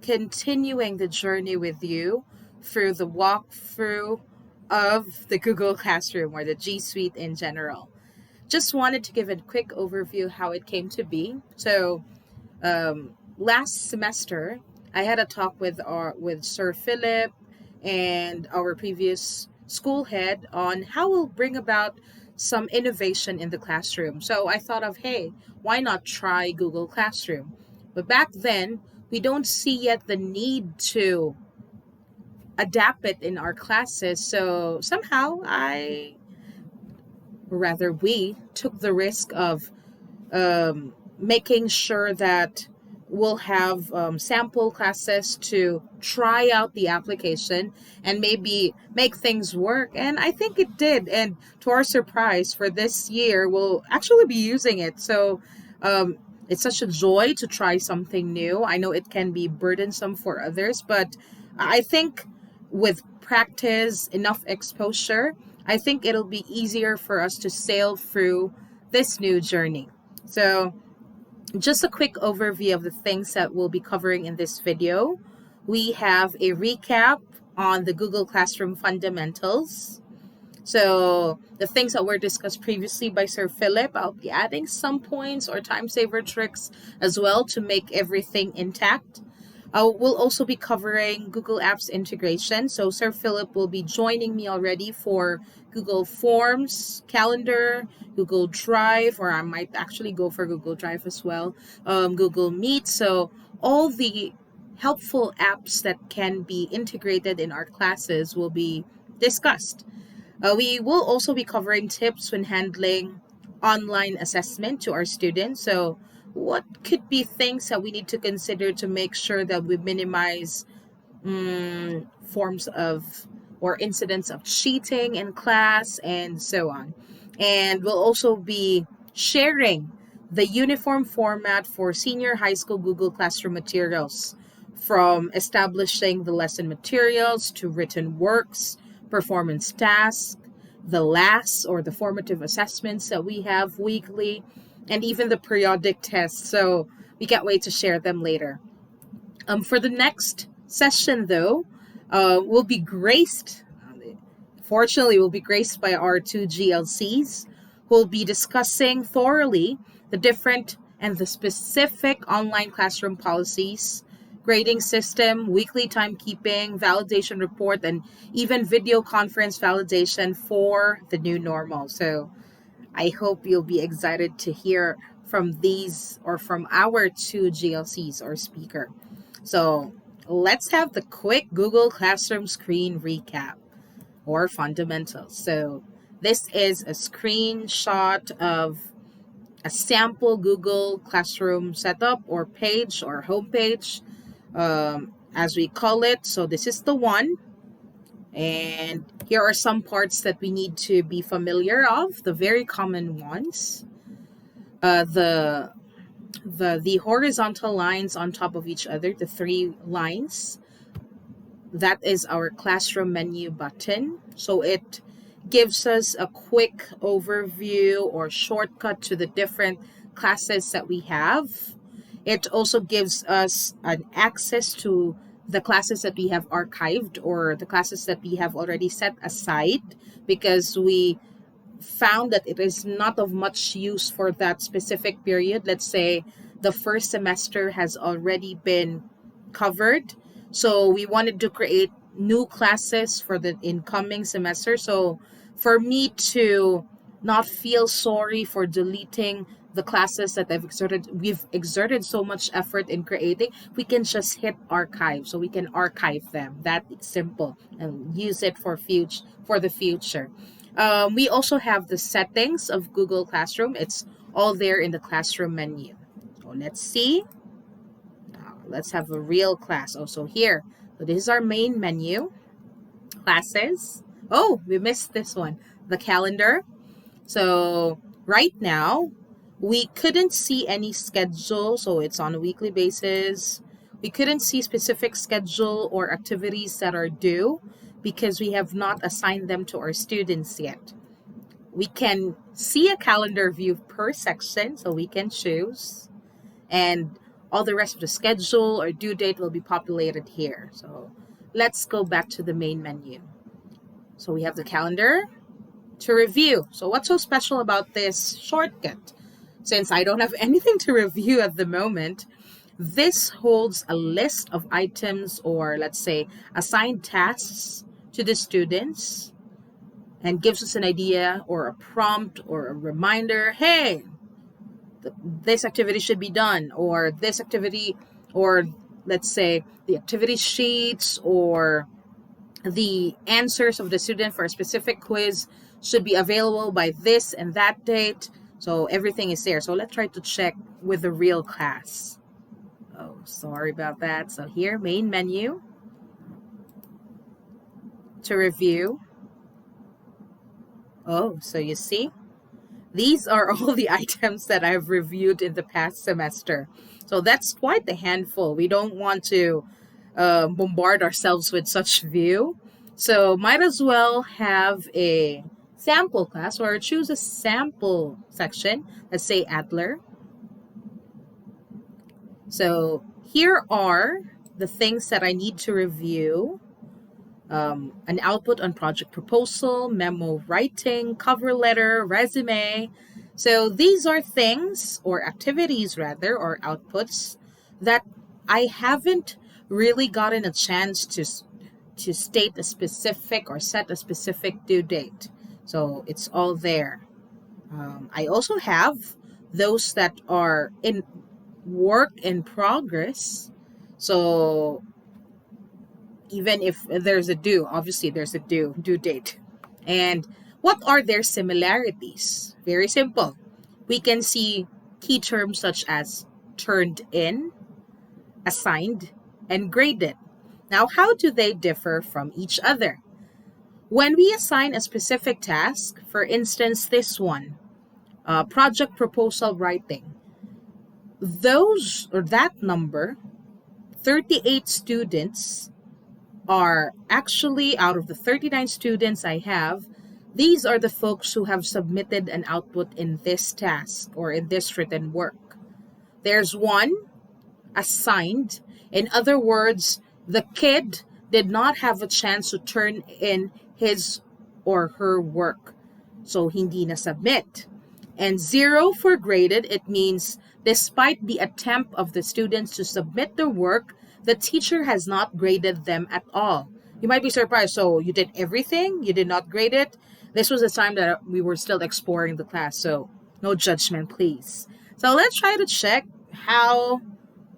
continuing the journey with you through the walkthrough of the Google Classroom or the G Suite in general. Just wanted to give a quick overview how it came to be. So last semester, I had a talk with Sir Philip and our previous school head on how we'll bring about some innovation in the classroom. So I thought of, hey, why not try Google Classroom? But back then, we don't see yet the need to adapt it in our classes. So somehow we took the risk of making sure that we'll have sample classes to try out the application and maybe make things work. And I think it did. And to our surprise, for this year, we'll actually be using it. So it's such a joy to try something new. I know it can be burdensome for others, but I think with practice, enough exposure, I think it'll be easier for us to sail through this new journey. So just a quick overview of the things that we'll be covering in this video. We have a recap on the Google Classroom fundamentals. So the things that were discussed previously by Sir Philip, I'll be adding some points or time saver tricks as well to make everything intact. We'll also be covering Google Apps integration. So Sir Philip will be joining me already for Google Forms, Calendar, Google Drive, or I might actually go for Google Drive as well, Google Meet. So all the helpful apps that can be integrated in our classes will be discussed. We will also be covering tips when handling online assessment to our students. So what could be things that we need to consider to make sure that we minimize forms of or incidents of cheating in class and so on. And we'll also be sharing the uniform format for senior high school Google Classroom materials, from establishing the lesson materials to written works, performance tasks, the LAS or the formative assessments that we have weekly, and even the periodic tests. So we can't wait to share them later. For the next session, though, we'll be graced by our two GLCs who will be discussing thoroughly the different and the specific online classroom policies, grading system, weekly timekeeping, validation report, and even video conference validation for the new normal. So I hope you'll be excited to hear from these or from our two GLCs or speaker. So let's have the quick Google Classroom screen recap or fundamentals. So this is a screenshot of a sample Google Classroom setup or page or homepage, as we call it. So this is the one. And here are some parts that we need to be familiar of, the very common ones. The horizontal lines on top of each other, the three lines, that is our classroom menu button. So it gives us a quick overview or shortcut to the different classes that we have. It also gives us an access to the classes that we have archived or the classes that we have already set aside, because we found that it is not of much use for that specific period. Let's say the first semester has already been covered, so we wanted to create new classes for the incoming semester. So for me to not feel sorry for deleting the classes that we've exerted so much effort in creating, we can just hit archive. So we can archive them. That's simple, and use it for the future. We also have the settings of Google Classroom. It's all there in the classroom menu. So let's see. Let's have a real class. So here. So this is our main menu. Classes. Oh, we missed this one. The calendar. So right now, we couldn't see any schedule, so it's on a weekly basis. We couldn't see specific schedule or activities that are due because we have not assigned them to our students yet. We can see a calendar view per section, so we can choose. And all the rest of the schedule or due date will be populated here. So let's go back to the main menu. So we have the calendar to review. So what's so special about this shortcut? Since I don't have anything to review at the moment, this holds a list of items, or let's say assigned tasks to the students, and gives us an idea or a prompt or a reminder, hey, this activity should be done, or this activity, or let's say the activity sheets or the answers of the student for a specific quiz should be available by this and that date. So everything is there. So let's try to check with the real class. Oh, sorry about that. So here, main menu to review. Oh, so you see, these are all the items that I've reviewed in the past semester. So that's quite a handful. We don't want to bombard ourselves with such view. So might as well have a sample class or choose a sample section. Let's say Adler. So here are the things that I need to review. An output on project proposal, memo writing, cover letter, resume. So these are things, or activities rather, or outputs that I haven't really gotten a chance to state a specific or set a specific due date. So it's all there. I also have those that are in work in progress. So even if there's a due, obviously there's a due date. And what are their similarities? Very simple. We can see key terms such as turned in, assigned, and graded. Now, how do they differ from each other? When we assign a specific task, for instance, this one, project proposal writing, those or that number, 38 students, are actually, out of the 39 students I have, these are the folks who have submitted an output in this task or in this written work. There's one assigned. In other words, the kid did not have a chance to turn in his or her work, so hindi na submit. And 0 for graded, it means despite the attempt of the students to submit their work, the teacher has not graded them at all. You might be surprised. So you did everything? You did not grade it? This was the time that we were still exploring the class, so no judgment, please. So let's try to check how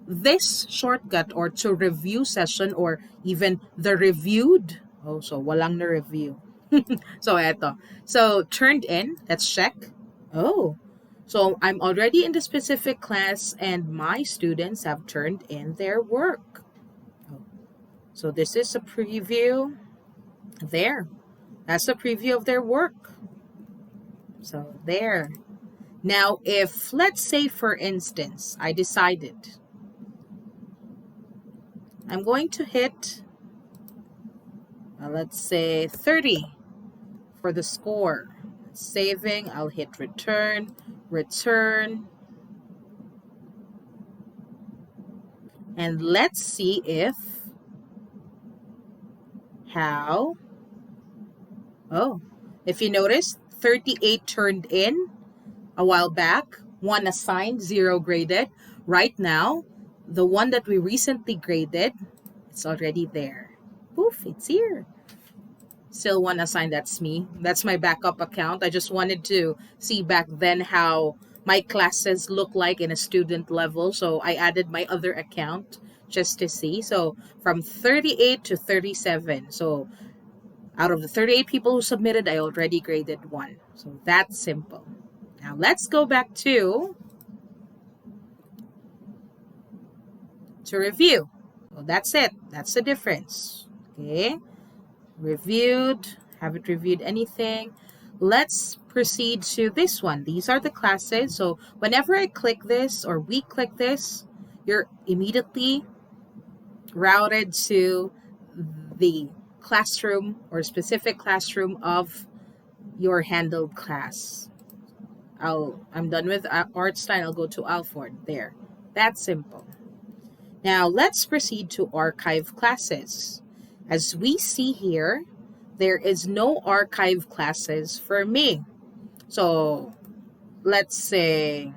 this shortcut or to review session or even the reviewed. Oh, so walang na review. So eto. So turned in, let's check. Oh, so I'm already in the specific class and my students have turned in their work. So this is a preview there. That's a preview of their work. So there. Now, if let's say, for instance, I decided I'm going to hit, let's say 30 for the score. Saving, I'll hit return. And let's see if you notice, 38 turned in a while back, 1 assigned, 0 graded. Right now, the one that we recently graded, it's already there. Poof, it's here. Still 1 assigned, that's me. That's my backup account. I just wanted to see back then how my classes look like in a student level. So I added my other account just to see. So from 38 to 37. So out of the 38 people who submitted, I already graded 1. So that's simple. Now let's go back to review. So that's it. That's the difference. Okay. Reviewed. Haven't reviewed anything. Let's proceed to this one. These are the classes. So whenever I click this or we click this, you're immediately routed to the classroom or specific classroom of your handled class. I'm done with art style. I'll go to Alford. There. That's simple. Now let's proceed to archive classes. As we see here, there is no archive classes for me. So let's say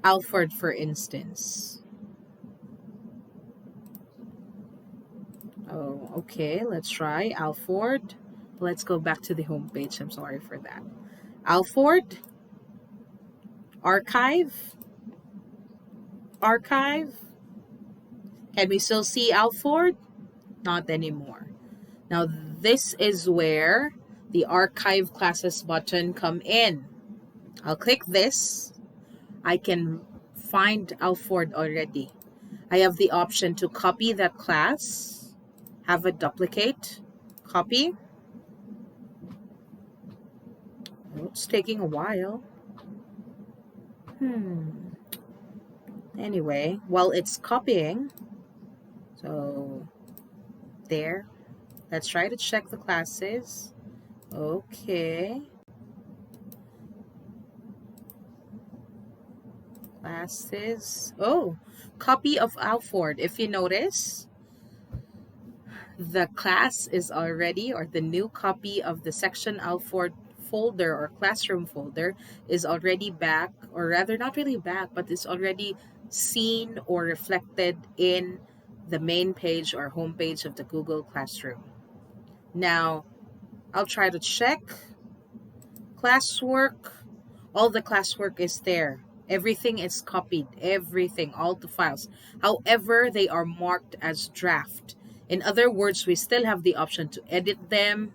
Alfred, for instance. Oh, okay, let's try Alfred. Let's go back to the home page. I'm sorry for that. Alfred, archive, archive. Can we still see Alfred? Not anymore. Now this is where the archive classes button come in. I'll click this. I can find Alfred already. I have the option to copy that class, have a duplicate, copy. Oh, it's taking a while. Anyway, while it's copying, so there. Let's try to check the classes. Okay. Classes. Oh, copy of Alfred. If you notice, the class is already, or the new copy of the section Alfred folder or classroom folder is already back, or rather not really back, but it's already seen or reflected in the main page or home page of the Google Classroom. Now, I'll try to check classwork. All the classwork is there. Everything is copied, everything, all the files. However, they are marked as draft. In other words, we still have the option to edit them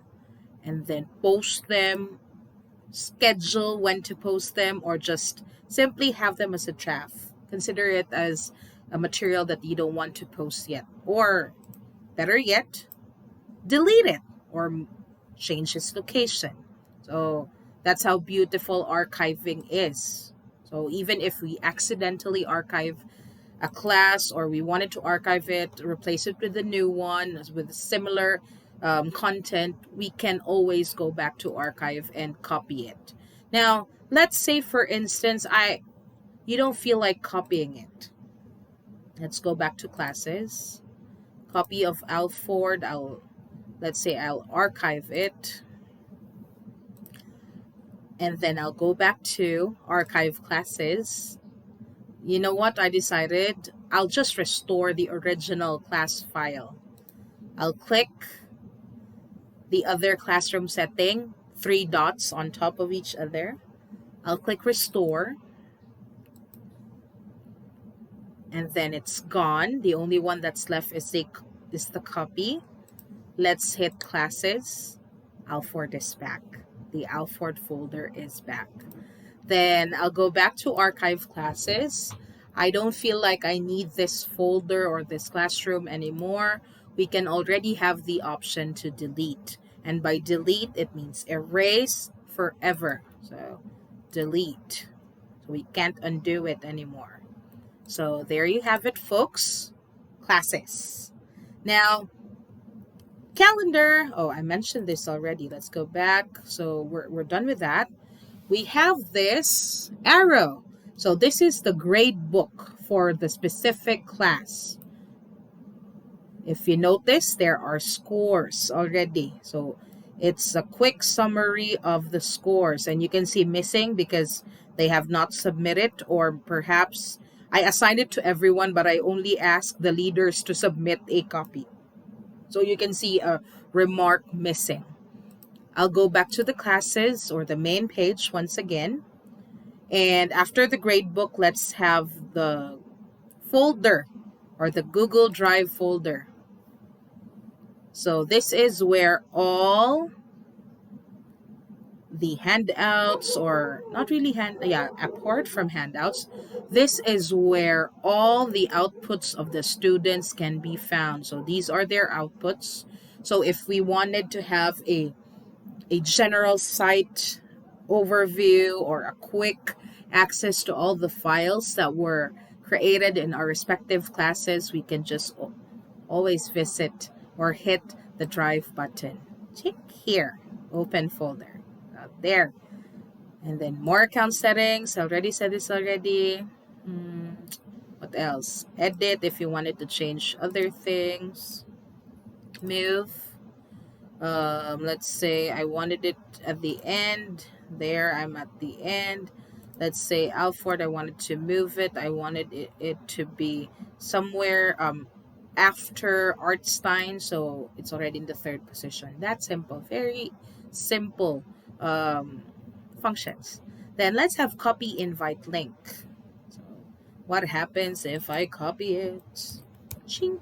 and then post them, schedule when to post them, or just simply have them as a draft. Consider it as a material that you don't want to post yet. Or better yet, delete it or change its location. So that's how beautiful archiving is. So even if we accidentally archive a class or we wanted to archive it, replace it with a new one with similar content, we can always go back to archive and copy it. Now, let's say for instance, you don't feel like copying it. Let's go back to classes. Copy of Alfred. Let's say I'll archive it. And then I'll go back to archive classes. You know what? I decided I'll just restore the original class file. I'll click the other classroom setting, 3 dots on top of each other. I'll click restore. And then it's gone. The only one that's left is the copy. Let's hit classes. Alfred is back. The Alfred folder is back. Then I'll go back to archive classes. I don't feel like I need this folder or this classroom anymore. We can already have the option to delete. And by delete, it means erase forever. So delete. So we can't undo it anymore. So there you have it, folks. Classes. Now, calendar. Oh, I mentioned this already. Let's go back. So we're done with that. We have this arrow. So this is the grade book for the specific class. If you notice, there are scores already. So it's a quick summary of the scores. And you can see missing because they have not submitted, or perhaps I assigned it to everyone, but I only asked the leaders to submit a copy. So you can see a remark missing. I'll go back to the classes or the main page once again. And after the gradebook, let's have the folder or the Google Drive folder. So this is where all the handouts, or not really apart from handouts, this is where all the outputs of the students can be found. So these are their outputs. So if we wanted to have a general site overview or a quick access to all the files that were created in our respective classes, we can just always visit or hit the Drive button. Check here, open folder. There. And then more account settings. I already said this already. What else? Edit if you wanted to change other things. Move. Let's say I wanted it at the end. There, I'm at the end. Let's say Alford, I wanted to move it. I wanted it to be somewhere after Artstein, so it's already in the third position. That's simple. Very simple um, functions. Then let's have copy invite link. So what happens if I copy it? Chink.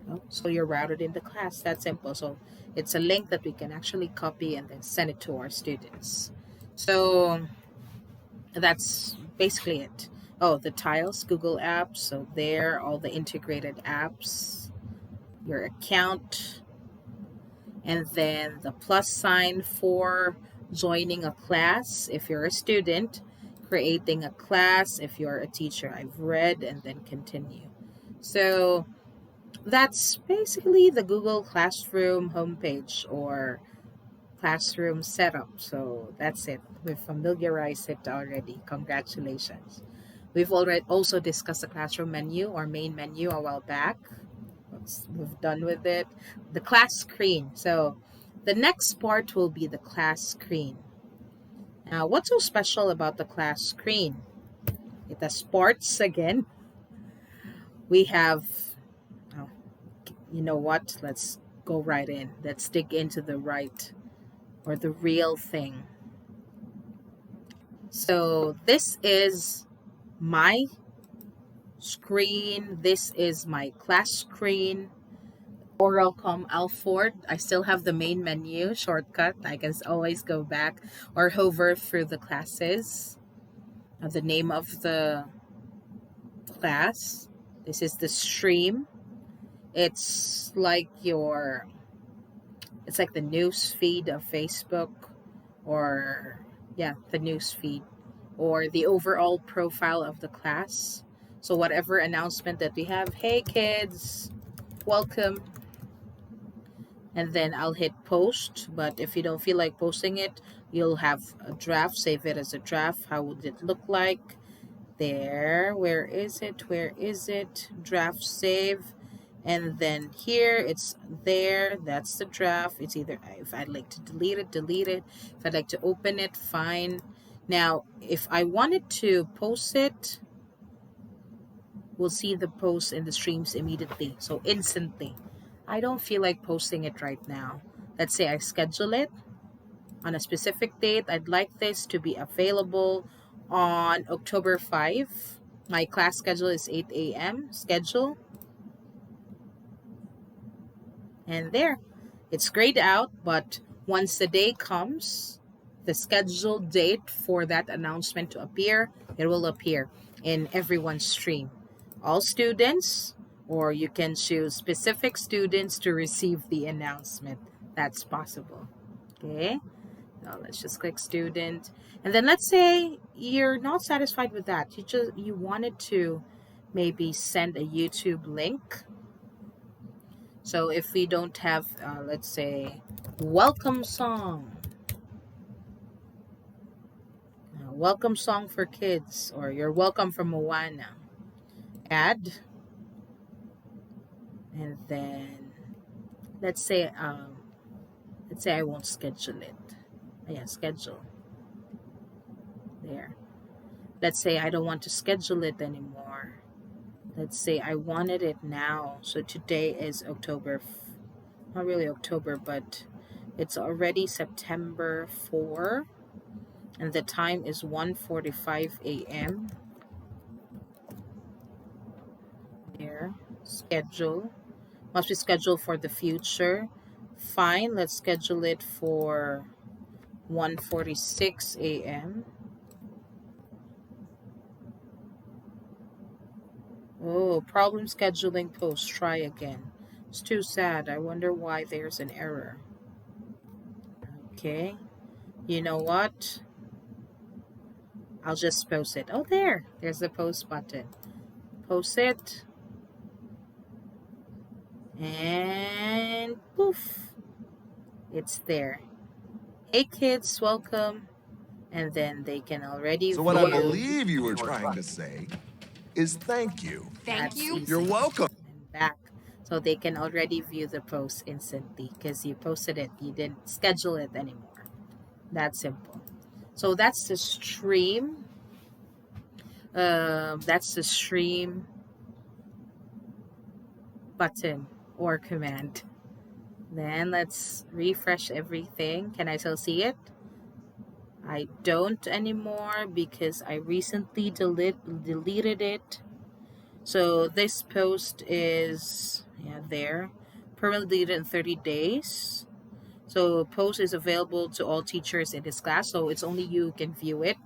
Oh, so you're routed in the class. That's simple. So it's a link that we can actually copy and then send it to our students. So that's basically it. Oh, the tiles, Google Apps. So there, all the integrated apps, your account, and then the plus sign for joining a class if you're a student, creating a class if you're a teacher. I've read and then continue. So that's basically the Google Classroom homepage or classroom setup. So that's it. We've familiarized it already. Congratulations. We've already also discussed the classroom menu or main menu a while back. We've done with it. The class screen. So the next part will be the class screen. Now, what's so special about the class screen? It has sports again. We have, oh, you know what? Let's go right in. Let's dig into the right or the real thing. So this is my screen. This is my class screen. Oralcom Alford. I still have the main menu shortcut. I can always go back or hover through the classes. The name of the class. This is the stream. It's like it's like the news feed of Facebook, or the news feed, or the overall profile of the class. So whatever announcement that we have, hey kids, welcome. And then I'll hit post. But if you don't feel like posting it, you'll have a draft. Save it as a draft. How would it look like? There. Where is it? Where is it? Draft save. And then here it's there. That's the draft. It's either, if I'd like to delete it, delete it. If I'd like to open it, fine. Now, if I wanted to post it, we'll see the post in the streams immediately. So instantly. I don't feel like posting it right now. Let's say I schedule it on a specific date. I'd like this to be available on October 5. My class schedule is 8 a.m. schedule. And there. It's grayed out, but once the day comes, the scheduled date for that announcement to appear, it will appear in everyone's stream. All students, or you can choose specific students to receive the announcement. That's possible. Okay. Now let's just click student. And then let's say you're not satisfied with that. You wanted to maybe send a YouTube link. So if we don't have, let's say, welcome song. Welcome song for kids, or you're welcome from Moana. Add. And then let's say I won't schedule it. Yeah, schedule. There. Let's say I don't want to schedule it anymore. Let's say I wanted it now. So today is October, not really October, but it's already September 4. And the time is 1:45 a.m. There. Schedule. Must be scheduled for the future. Fine, let's schedule it for 1:46 a.m. Oh, problem scheduling post. Try again. It's too sad. I wonder why there's an error. Okay. You know what? I'll just post it. Oh, there's the post button. Post it. And poof. It's there. Hey kids, welcome. And then they can already So what I believe you were trying to say is thank you. That's easy. You're welcome. And back. So they can already view the post instantly because you posted it. You didn't schedule it anymore. That's simple. So that's the stream. That's the stream button or command. Then let's refresh everything. Can I still see it? I don't anymore because I recently deleted it. So this post is there. Permanently deleted in 30 days. So post is available to all teachers in this class. So it's only you who can view it.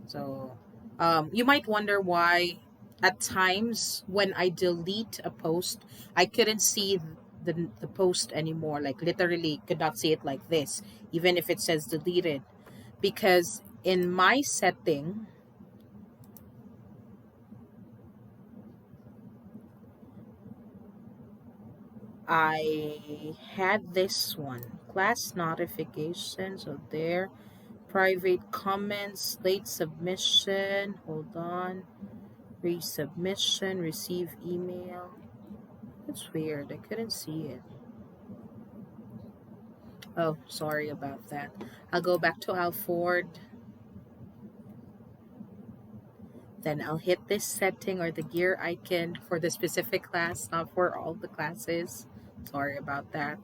So you might wonder why at times when I delete a post, I couldn't see the post anymore. Like literally could not see it like this, even if it says deleted. Because in my setting, I had this one, class notification. So there, private comments, late submission, hold on, resubmission, receive email. That's weird, I couldn't see it. Oh, sorry about that. I'll go back to Alford. Then I'll hit this setting or the gear icon for the specific class, not for all the classes. Sorry about that.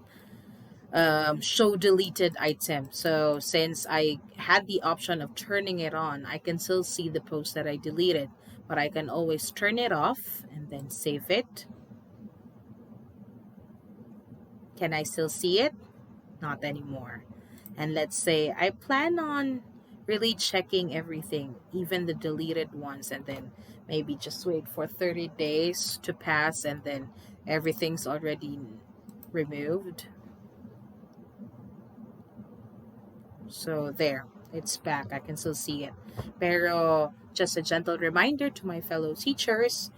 Show deleted item. So since I had the option of turning it on, I can still see the post that I deleted, but I can always turn it off and then save it. Can I still see it? Not anymore. And let's say I plan on really checking everything, even the deleted ones, and then maybe just wait for 30 days to pass and then everything's already removed. So there, it's back. I can still see it. Pero just a gentle reminder to my fellow teachers,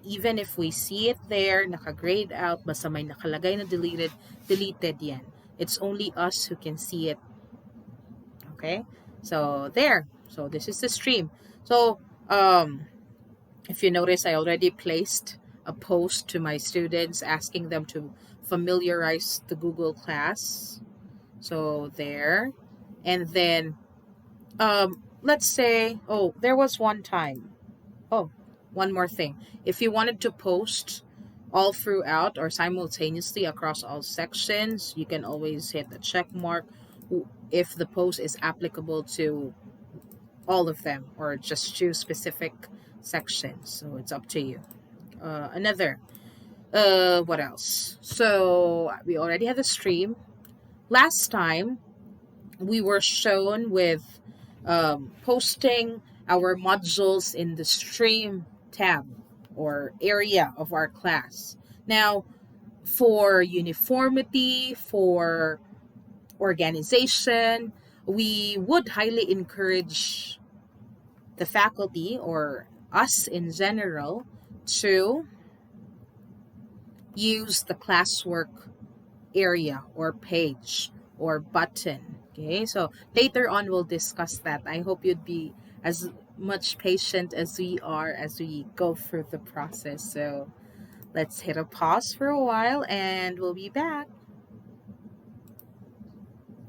even if we see it there, naka-grade out, basta may nakalagay na deleted yan. It's only us who can see it. Okay? So there. So this is the stream. So if you notice, I already placed a post to my students asking them to familiarize the Google class. So there. And then let's say, oh, there was one time. Oh, one more thing. If you wanted to post all throughout or simultaneously across all sections, you can always hit the check mark if the post is applicable to all of them or just choose specific sections. So it's up to you. What else? So we already had the stream. Last time we were shown with posting our modules in the stream tab or area of our class. Now, for uniformity, for organization, we would highly encourage the faculty or us in general to use the classwork area or page or button. Okay, so later on we'll discuss that. I hope you'd be as much patient as we are as we go through the process. So let's hit a pause for a while and we'll be back.